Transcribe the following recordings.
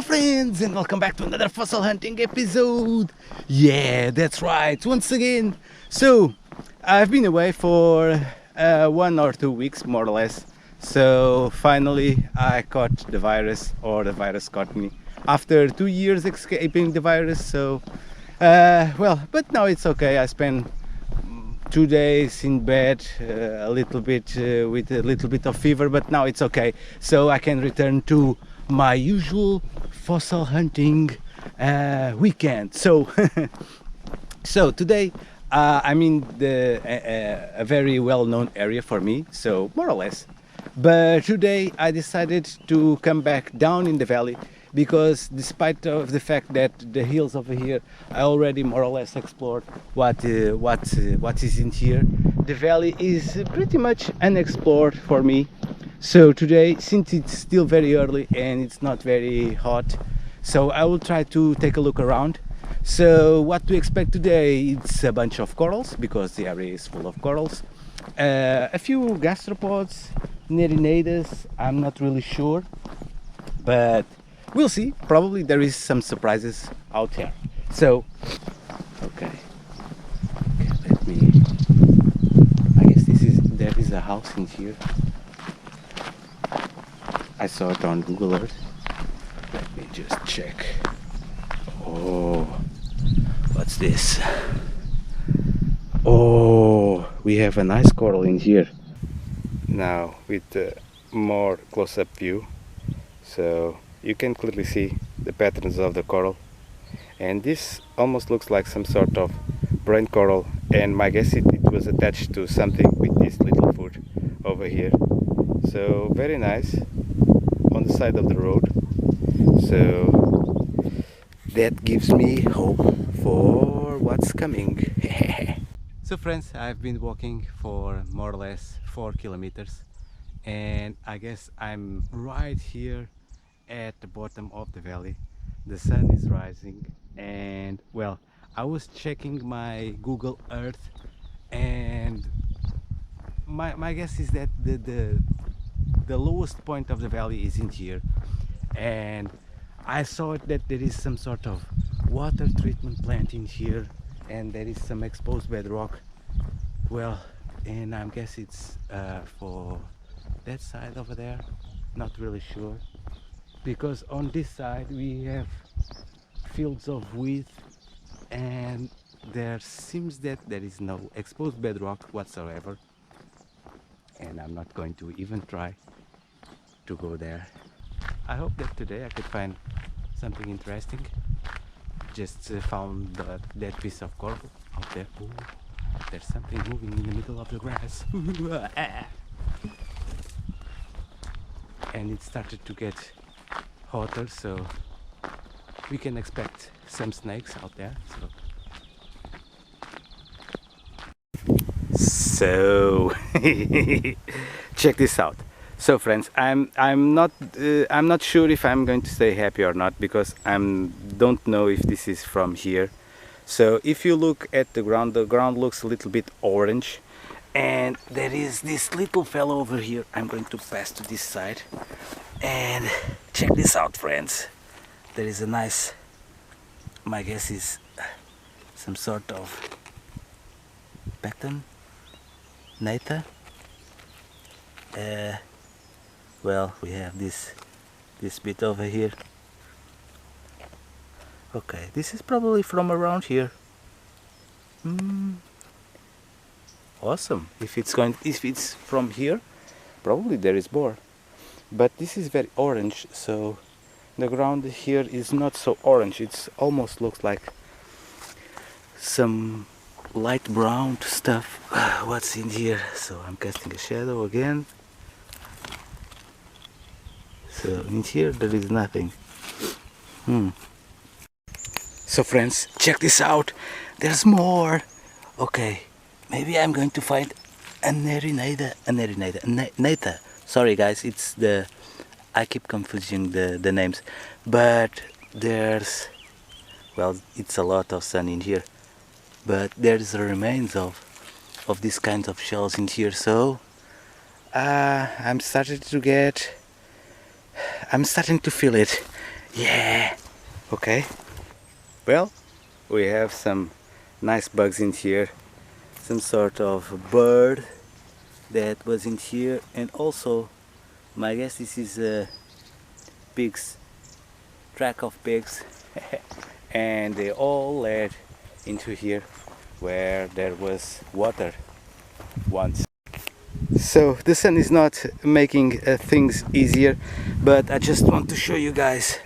friends, and welcome back to another fossil hunting episode. Yeah, that's right, once again. So I've been away for 1 or 2 weeks more or less. So finally I caught the virus, or the virus caught me, after 2 years escaping the virus. So well, but now it's okay. I spent 2 days in bed, a little bit with a little bit of fever, but now it's okay, so I can return to my usual fossil hunting weekend. So so today I'm in a very well-known area for me, so more or less, but today I decided to come back down in the valley, because despite of the fact that the hills over here I already more or less explored what is in here, the valley is pretty much unexplored for me. So today, since it's still very early and it's not very hot, so I will try to take a look around. So what to expect today? It's a bunch of corals, because the area is full of corals, a few gastropods, nerinadas, I'm not really sure, but we'll see. Probably there is some surprises out there. So okay, let me, I guess there is a house in here. I saw it on Google Earth. Let me just check. Oh, what's this? Oh, we have a nice coral in here. Now with the more close-up view, so you can clearly see the patterns of the coral, and this almost looks like some sort of brain coral, and my guess it was attached to something with this little foot over here. So very nice, on the side of the road, so that gives me hope for what's coming. So friends, I've been walking for more or less 4 kilometers, and I guess I'm right here at the bottom of the valley. The sun is rising, and well, I was checking my Google Earth, and my guess is that the lowest point of the valley is in here, and I saw that there is some sort of water treatment plant in here, and there is some exposed bedrock. Well, and I guess it's for that side over there, not really sure, because on this side we have fields of wheat, and there seems that there is no exposed bedrock whatsoever, and I'm not going to even try to go there. I hope that today I could find something interesting. Just found that piece of coral out there. Ooh, there's something moving in the middle of the grass. And it started to get hotter, so we can expect some snakes out there. So check this out. So friends, I'm not sure if I'm going to stay happy or not, because don't know if this is from here. So if you look at the ground looks a little bit orange, and there is this little fellow over here. I'm going to pass to this side, and check this out, friends. There is a nice, my guess is some sort of pattern, nata. Well, we have this bit over here. Okay, this is probably from around here. Awesome. If it's from here, probably there is more. But this is very orange, so the ground here is not so orange. It almost looks like some light brown stuff. What's in here? So I'm casting a shadow again. So in here there is nothing. So friends, check this out. There's more. Okay, maybe I'm going to find a nata. Sorry guys, I keep confusing the names. But there's, well, it's a lot of sun in here, but there's the remains of these kinds of shells in here. So I'm starting to feel it. Yeah. Okay. Well, we have some nice bugs in here. Some sort of bird that was in here, and also my guess this is pigs, track of pigs, and they all led into here where there was water once. So the sun is not making things easier, but I just want to show you guys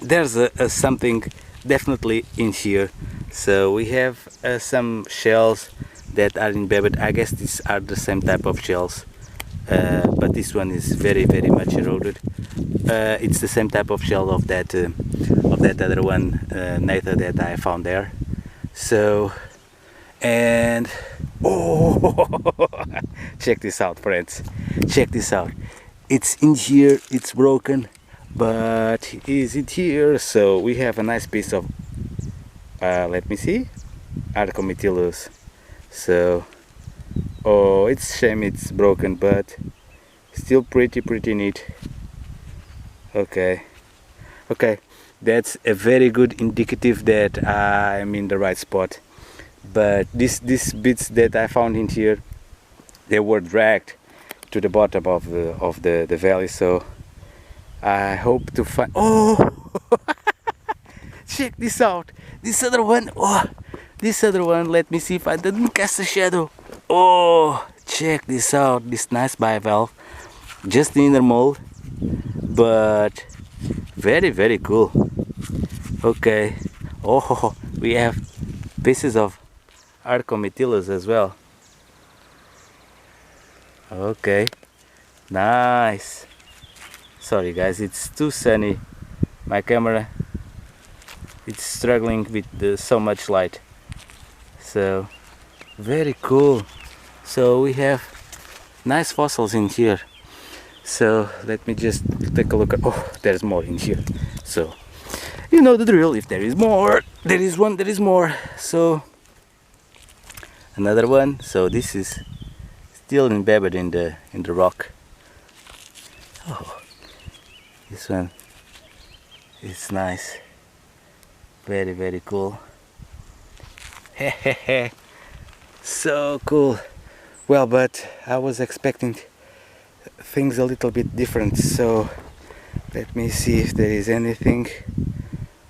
there's something definitely in here. So we have some shells that are embedded. I guess these are the same type of shells, but this one is very much eroded. It's the same type of shell of that other one, nether, that I found there. So, and oh, check this out, friends, check this out. It's in here, it's broken, but is it here? So we have a nice piece of let me see, Arcometilus. So, oh, it's shame it's broken, but still pretty neat. Okay, that's a very good indicative that I'm in the right spot. But these bits that I found in here, they were dragged to the bottom of the valley. So I hope to find. Oh, check this out! This other one. Oh, this other one. Let me see if I didn't cast a shadow. Oh, check this out! This nice bivalve, just in the mold, but very cool. Okay. Oh, we have pieces of Arcometilus as well. Okay, nice. Sorry guys, it's too sunny. My camera, it's struggling with so much light. So very cool. So we have nice fossils in here. So let me just take a look at. Oh, there's more in here. So you know the drill. If there is more, there is one, there is more. So another one. So this is still embedded in the rock. Oh, this one is nice. Very cool. Hehehe. So cool. Well, but I was expecting things a little bit different. So let me see if there is anything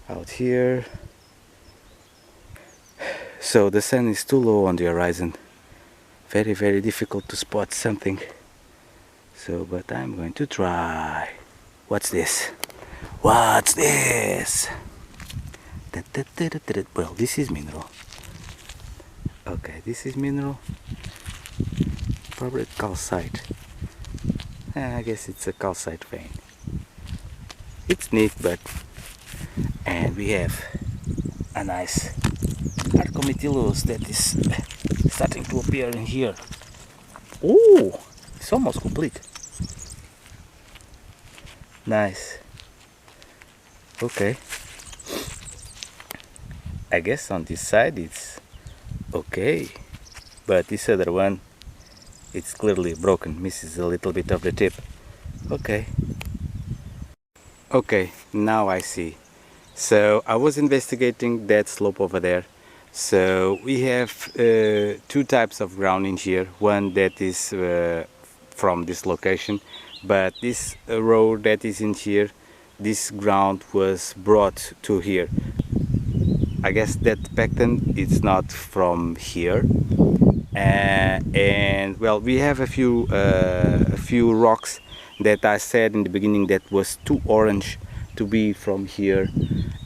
out here. So the sun is too low on the horizon. Very difficult to spot something. So, but I'm going to try. What's this? What's this? Well, this is mineral. Okay, this is mineral. Probably calcite. I guess it's a calcite vein. It's neat, but... And we have a nice Arcometilus that is starting to appear in here. Oh, it's almost complete. Nice. Okay. I guess on this side it's okay, but this other one, it's clearly broken, misses a little bit of the tip. Okay. Okay, now I see. So I was investigating that slope over there. So we have two types of ground in here. One that is from this location, but this road that is in here, this ground was brought to here. I guess that pecten is not from here. And well, we have a few rocks that I said in the beginning that was too orange to be from here,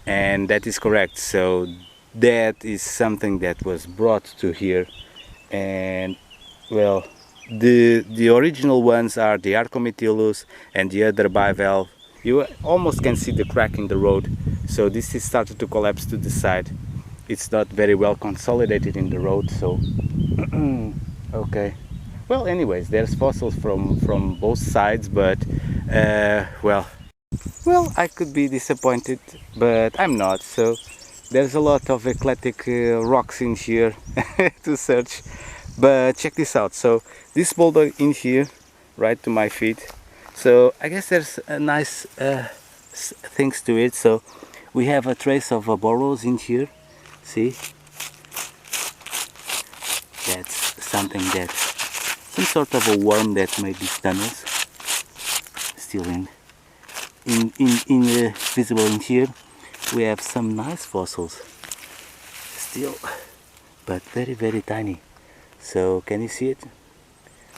and that is correct. So that is something that was brought to here. And well, the original ones are the Arcometilus and the other bivalve. You almost can see the crack in the road. So this is started to collapse to the side. It's not very well consolidated in the road. So okay. Well, anyways, there's fossils from both sides, but well, I could be disappointed, but I'm not. So there's a lot of eclectic rocks in here to search. But check this out. So this boulder in here, right to my feet. So I guess there's a nice things to it. So we have a trace of burrows in here. See, that's something that, some sort of a worm that made these tunnels. Still visible in here. We have some nice fossils still, but very, very tiny. So can you see it?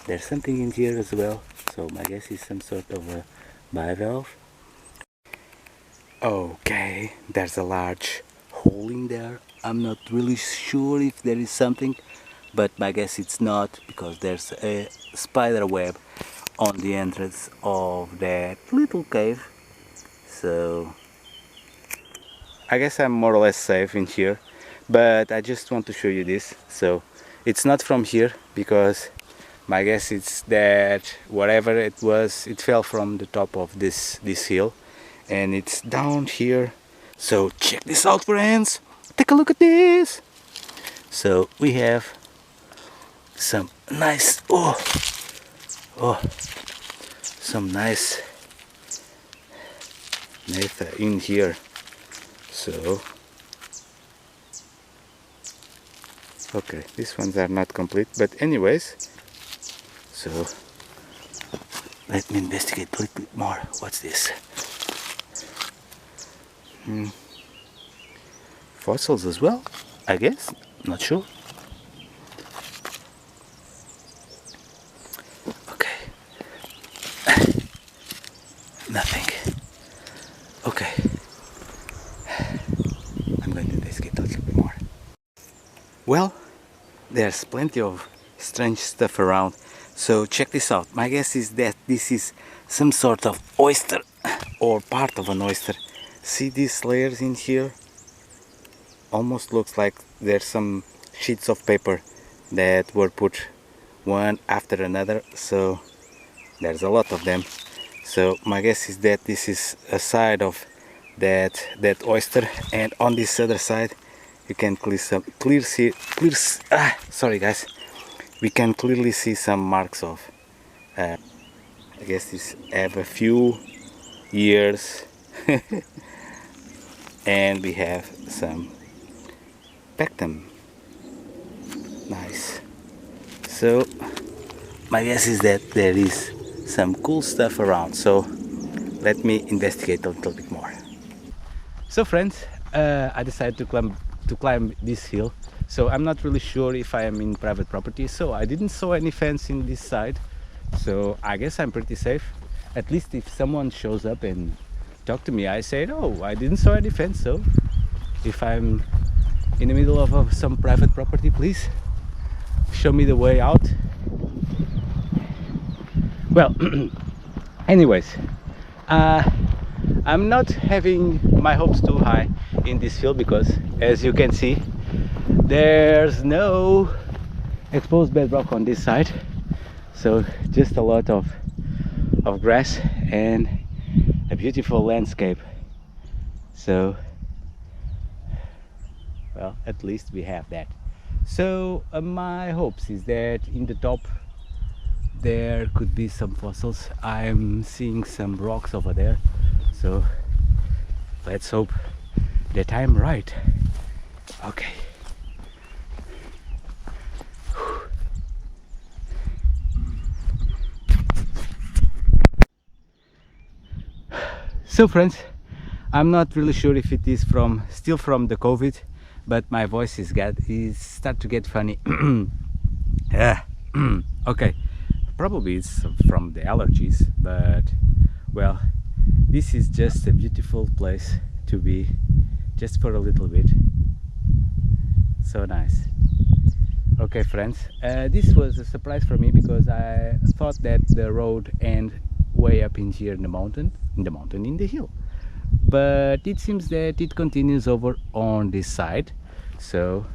There's something in here as well. So my guess is some sort of a bivalve. Okay, there's a large hole in there. I'm not really sure if there is something, but my guess it's not, because there's a spider web on the entrance of that little cave. So I guess I'm more or less safe in here, but I just want to show you this. So it's not from here, because my guess it's that whatever it was, it fell from the top of this hill, and it's down here. So check this out, friends, take a look at this. So we have some nice some nice Natha in here. So okay, these ones are not complete, but anyways, so let me investigate a little bit more. What's this? Fossils as well, I guess, not sure. Okay. Nothing. Okay. I'm going to investigate a little bit more. Well, there's plenty of strange stuff around. So check this out. My guess is that this is some sort of oyster, or part of an oyster. See these layers in here? Almost looks like there's some sheets of paper that were put one after another. So there's a lot of them. So my guess is that this is a side of that oyster, and on this other side you can sorry guys, we can clearly see some marks of I guess this have a few years and we have some pectum. Nice. So my guess is that there is some cool stuff around, so let me investigate a little bit more. So friends, I decided to climb this hill. So I'm not really sure if I am in private property, so I didn't saw any fence in this side, so I guess I'm pretty safe. At least if someone shows up and talk to me, I say, no, I didn't saw any fence. So if I'm in the middle of some private property, please show me the way out. Well, anyways, I'm not having my hopes too high in this field, because as you can see, there's no exposed bedrock on this side, so just a lot of grass and a beautiful landscape. So well, at least we have that. So my hopes is that in the top there could be some fossils. I'm seeing some rocks over there, so let's hope that I'm right. Okay. So friends, I'm not really sure if it is still from the COVID, but my voice is start to get funny. Yeah. Okay, probably it's from the allergies, but well, this is just a beautiful place to be, just for a little bit. So nice. Okay friends, this was a surprise for me, because I thought that the road ended way up in here in the mountain, in the hill, but it seems that it continues over on this side. So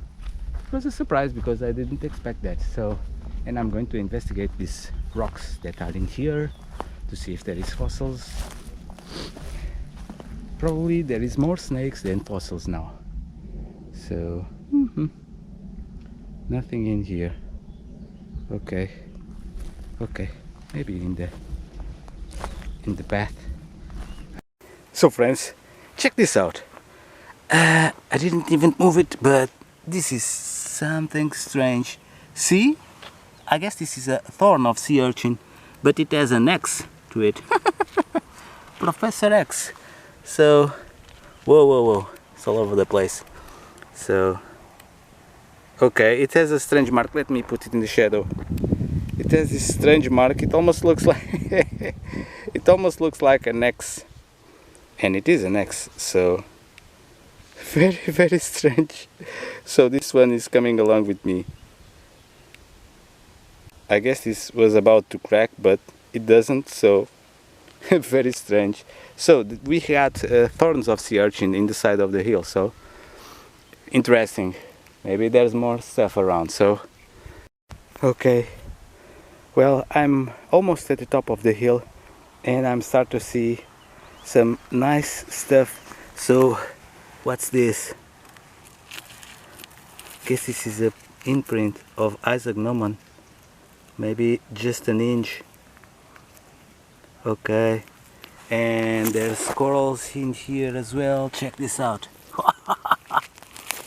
it was a surprise, because I didn't expect that. So, and I'm going to investigate these rocks that are in here to see if there is fossils. Probably there is more snakes than fossils now. So nothing in here. Okay, maybe in the path. So friends, check this out. I didn't even move it, but this is something strange. See? I guess this is a thorn of sea urchin, but it has an X to it. Professor X. So, whoa, it's all over the place. So, okay, it has a strange mark. Let me put it in the shadow. It has this strange mark. It almost looks like it almost looks like an X, and it is an X. So, very strange. So this one is coming along with me. I guess this was about to crack, but it doesn't. So. Very strange. So we had thorns of sea urchin in the side of the hill, so interesting. Maybe there's more stuff around. So okay, well, I'm almost at the top of the hill and I'm starting to see some nice stuff. So what's this? Guess this is a imprint of Isaac Newman, maybe just an inch. Okay, and there's corals in here as well. Check this out.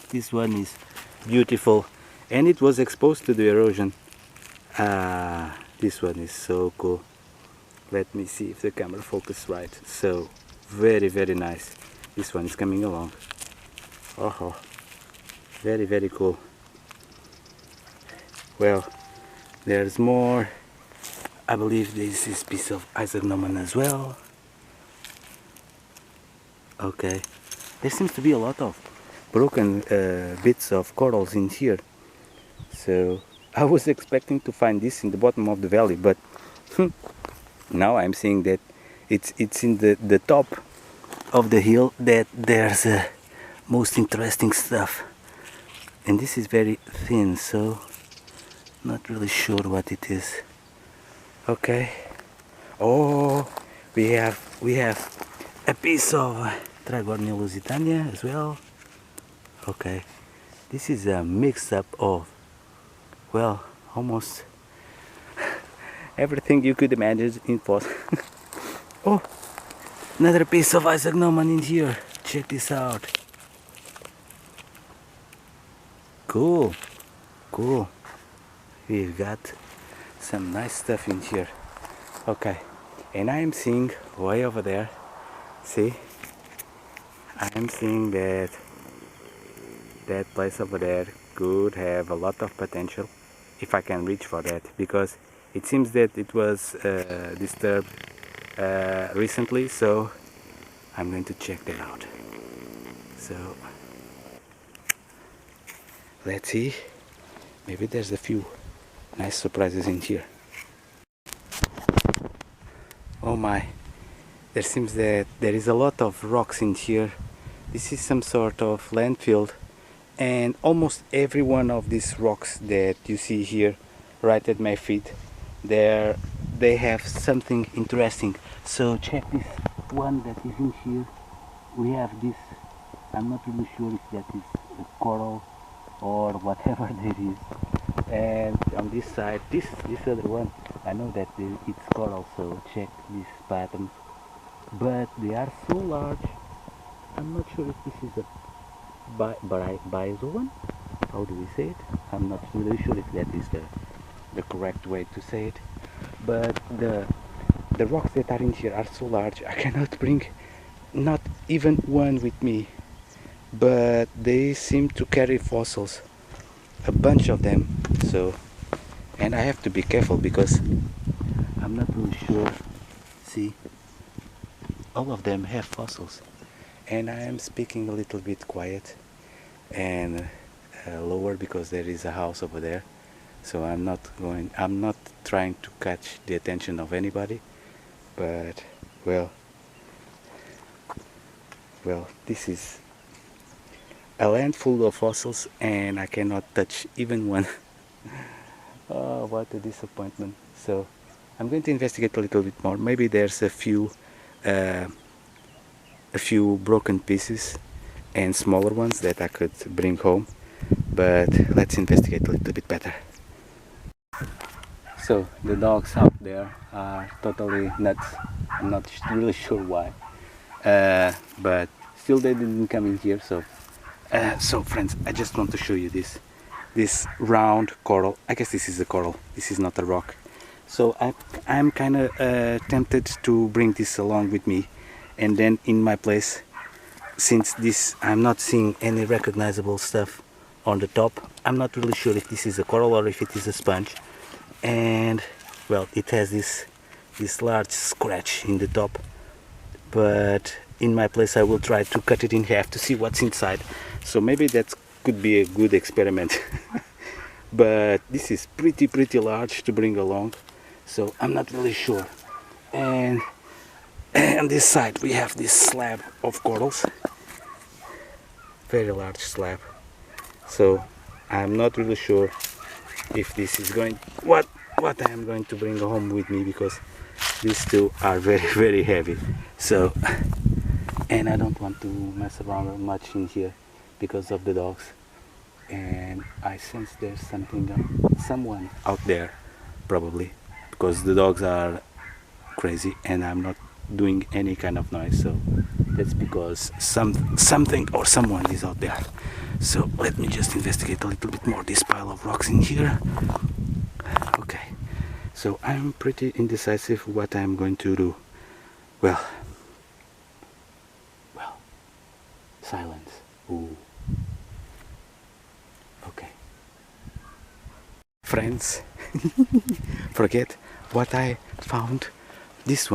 This one is beautiful, and it was exposed to the erosion. This one is so cool. Let me see if the camera focuses right. So very nice. This one is coming along. Oh, very cool. Well, there's more. I believe this is a piece of Isaac Newman as well. Okay, there seems to be a lot of broken bits of corals in here. So I was expecting to find this in the bottom of the valley, but now I'm seeing that it's in the top of the hill that there's most interesting stuff. And this is very thin, so not really sure what it is. Okay. Oh, we have a piece of Trigornia lusitania as well. Okay, this is a mix-up of, well, almost everything you could imagine in fossil. Oh, another piece of Isaac Newman in here. Check this out. Cool. We've got some nice stuff in here. Okay, and I am seeing way over there. See, I am seeing that place over there could have a lot of potential if I can reach for that, because it seems that it was disturbed recently. So I'm going to check that out. So let's see, maybe there's a few nice surprises in here. Oh my, there seems that there is a lot of rocks in here. This is some sort of landfill, and almost every one of these rocks that you see here right at my feet, they have something interesting. So check this one that is in here. We have this, I'm not really sure if that is a coral or whatever that is. And on this side, this other one, I know that it's coral, so check these patterns. But they are so large, I'm not sure if this is a bizoan. How do we say it? I'm not really sure if that is the correct way to say it. But the rocks that are in here are so large, I cannot bring not even one with me. But they seem to carry fossils, a bunch of them. So, and I have to be careful because I'm not really sure. See, all of them have fossils, and I am speaking a little bit quiet and lower because there is a house over there. So I'm not trying to catch the attention of anybody. But well, this is a land full of fossils and I cannot touch even one. Oh, what a disappointment. So I'm going to investigate a little bit more. Maybe there's a few broken pieces and smaller ones that I could bring home, but let's investigate a little bit better. So the dogs out there are totally nuts. I'm not really sure why. but still they didn't come in here. So friends, I just want to show you this round coral. I guess this is a coral, this is not a rock. So I'm kind of tempted to bring this along with me, and then in my place, since this I'm not seeing any recognizable stuff on the top. I'm not really sure if this is a coral or if it is a sponge, and well, it has this large scratch in the top, but in my place I will try to cut it in half to see what's inside. So maybe that could be a good experiment. But this is pretty large to bring along, so I'm not really sure. And on this side we have this slab of corals, very large slab. So I'm not really sure if this is going what I am going to bring home with me, because these two are very heavy. So, and I don't want to mess around much in here because of the dogs, and I sense there's someone out there probably, because the dogs are crazy and I'm not doing any kind of noise, so that's because something or someone is out there. So let me just investigate a little bit more this pile of rocks in here. Okay, so I'm pretty indecisive what I'm going to do. Well, silence. Ooh. Okay, friends, forget what I found. This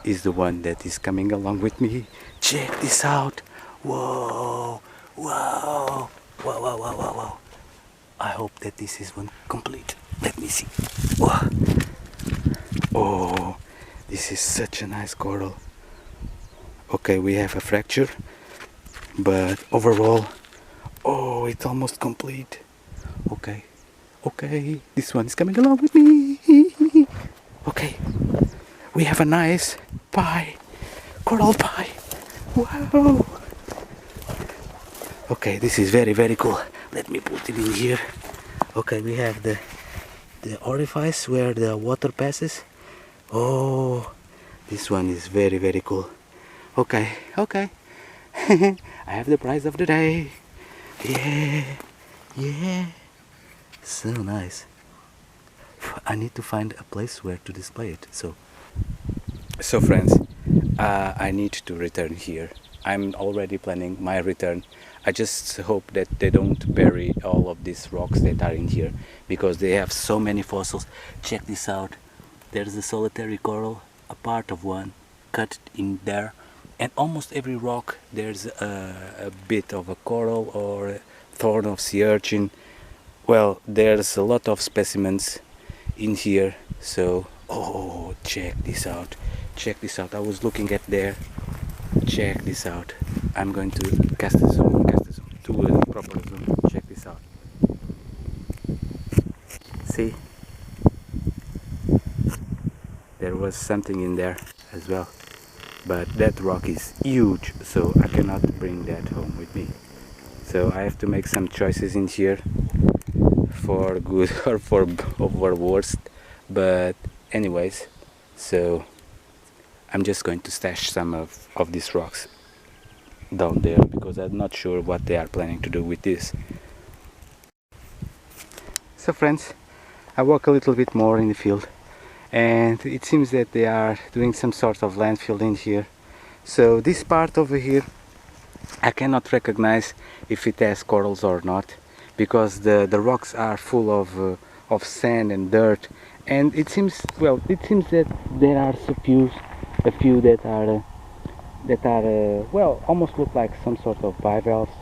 is the one that is coming along with me. Check this out. Whoa. I hope that this is one complete. Let me see. Whoa. Oh, this is such a nice coral. Okay, we have a fracture, but overall, oh, it's almost complete. Okay, this one is coming along with me. Okay, we have a nice pie, coral pie. Wow. Okay, this is very cool. Let me put it in here. Okay, we have the orifice where the water passes. Oh, this one is very cool. Okay. I have the prize of the day. Yeah. So nice. I need to find a place where to display it. So friends, I need to return here. I'm already planning my return. I just hope that they don't bury all of these rocks that are in here, because they have so many fossils. Check this out. There's a solitary coral, a part of one cut in there, and almost every rock there's a bit of a coral or a thorn of sea urchin. Well, there's a lot of specimens in here. So, oh, check this out. I was looking at there. Check this out. I'm going to cast a zoom to a proper zoom. Check this out. See? There was something in there as well. But that rock is huge, so I cannot bring that home with me. So I have to make some choices in here, for good or for worst. But anyways, so I'm just going to stash some of these rocks down there, because I'm not sure what they are planning to do with this. So friends, I walk a little bit more in the field, and it seems that they are doing some sort of landfill in here. So this part over here, I cannot recognize if it has corals or not, because the rocks are full of sand and dirt, and it seems that there are a few that are well, almost look like some sort of bivalves,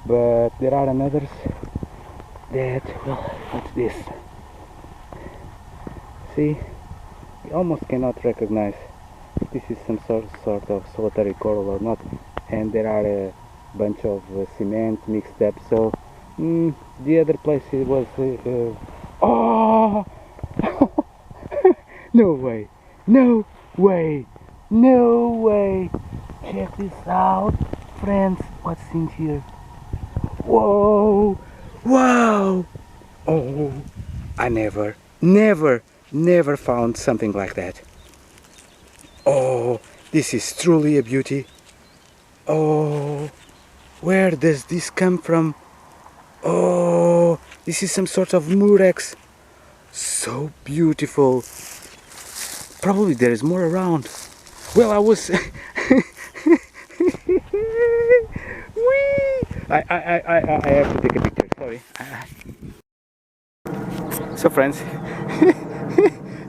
but there are others that, well, what's this? See, we almost cannot recognize if this is some sort of solitary coral or not, and there are a bunch of cement mixed up. So the other place it was oh no way, check this out, friends. What's in here? Whoa, wow. Oh, I never found something like that. Oh, This is truly a beauty. Oh, where does this come from? Oh, this is some sort of murex. So beautiful. Probably there is more around. Well, I was Whee! I have to take a picture, sorry. So friends,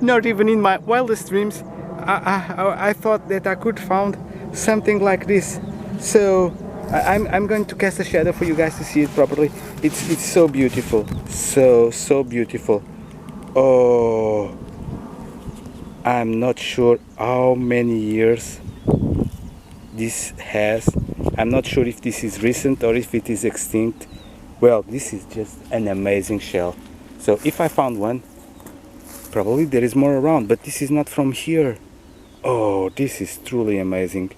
not even in my wildest dreams I thought that I could found something like this. So I'm going to cast a shadow for you guys to see it properly. It's so beautiful, so beautiful. Oh, I'm not sure how many years this has. I'm not sure if this is recent or if it is extinct. Well, this is just an amazing shell. So if I found one, probably there is more around, but this is not from here. Oh, this is truly amazing.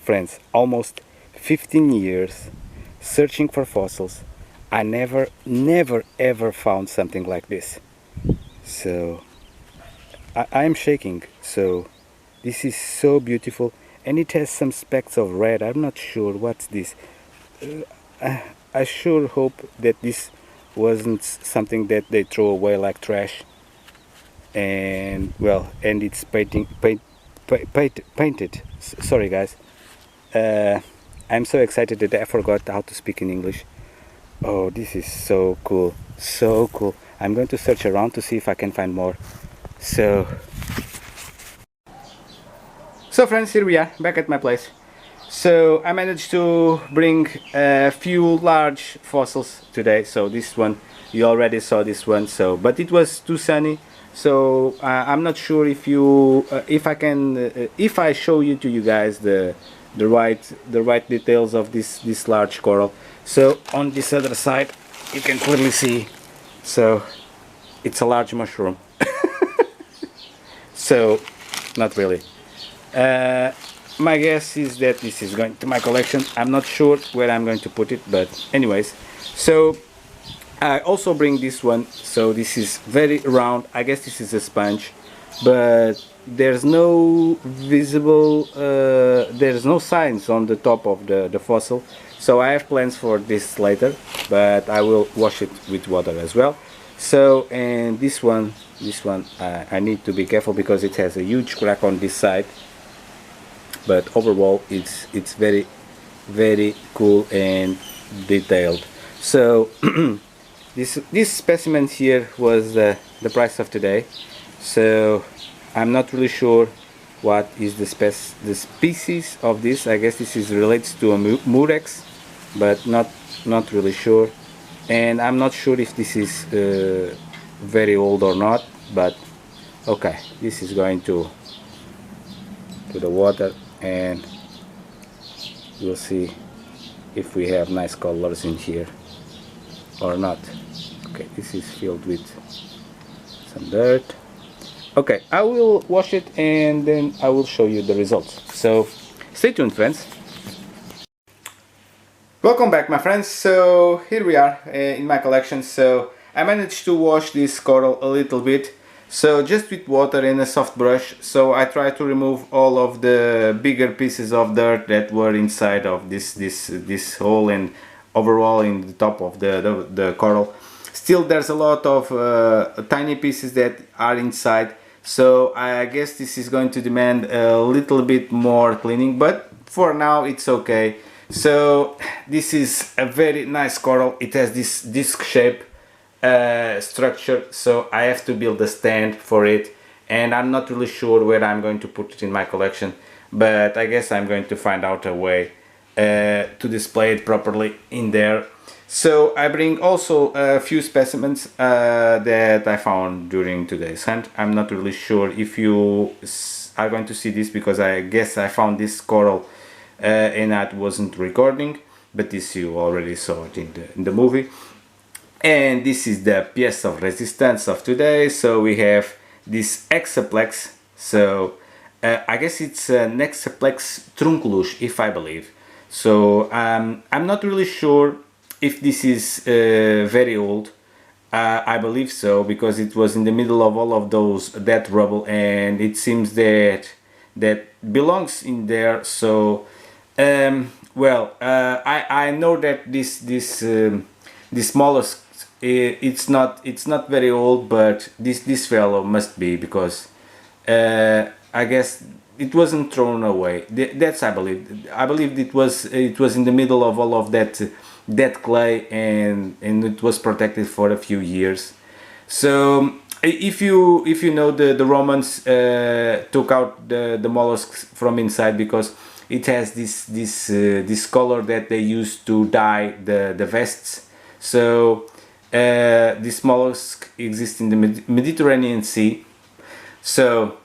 Friends, almost 15 years searching for fossils. I never ever found something like this. So I'm shaking. So this is so beautiful, and it has some specks of red. I'm not sure what's this. I sure hope that this wasn't something that they throw away like trash. And well, and it's painted. Sorry guys. I'm so excited that I forgot how to speak in English. Oh, this is so cool, so cool. I'm going to search around to see if I can find more. So friends, here we are back at my place. So I managed to bring a few large fossils today. So this one, you already saw this one. So but it was too sunny, so I'm not sure if you if I can if I show you to you guys the right details of this large coral. So on this other side you can clearly see, so it's a large mushroom. So not really. My guess is that this is going to my collection. I'm not sure where I'm going to put it, but anyways. So I also bring this one. So this is very round. I guess this is a sponge, but there's no visible there's no signs on the top of the fossil. So I have plans for this later, but I will wash it with water as well. So, and this one I need to be careful because it has a huge crack on this side, but overall it's very cool and detailed. So this specimen here was the price of today. So I'm not really sure what is the species of this. I guess this is relates to a murex, but not really sure. And I'm not sure if this is very old or not, but okay, this is going to the water and we'll see if we have nice colors in here or not. Okay, this is filled with some dirt. Okay, I will wash it and then I will show you the results. So stay tuned, friends. Welcome back, my friends. So here we are in my collection. So I managed to wash this coral a little bit, so just with water and a soft brush. So I try to remove all of the bigger pieces of dirt that were inside of this hole and overall in the top of the coral. Still there's a lot of tiny pieces that are inside, so I guess this is going to demand a little bit more cleaning, but for now it's okay. So this is a very nice coral. It has this disc shape structure, so I have to build a stand for it, and I'm not really sure where I'm going to put it in my collection, but I guess I'm going to find out a way to display it properly in there. So I bring also a few specimens that I found during today's hunt. I'm not really sure if you are going to see this because I guess I found this coral and I wasn't recording, but this you already saw it in the movie. And this is the pièce of resistance of today. So we have this Hexaplex. So I guess it's an Hexaplex trunculus, if I believe. So I'm not really sure if this is very old. I believe so, because it was in the middle of all of those that rubble, and it seems that that belongs in there. So well, I know that this mollusk, it's not very old, but this fellow must be, because I guess it wasn't thrown away. That's, I believe it was in the middle of all of that clay, and it was protected for a few years. So if you know, the Romans took out the mollusks from inside, because it has this color that they used to dye the vests. So this mollusk exists in the Mediterranean Sea. So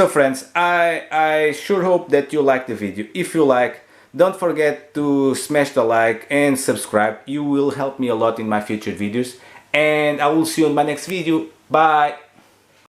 friends, I sure hope that you like the video. If you like, don't forget to smash the like and subscribe. You will help me a lot in my future videos, and I will see you in my next video. Bye!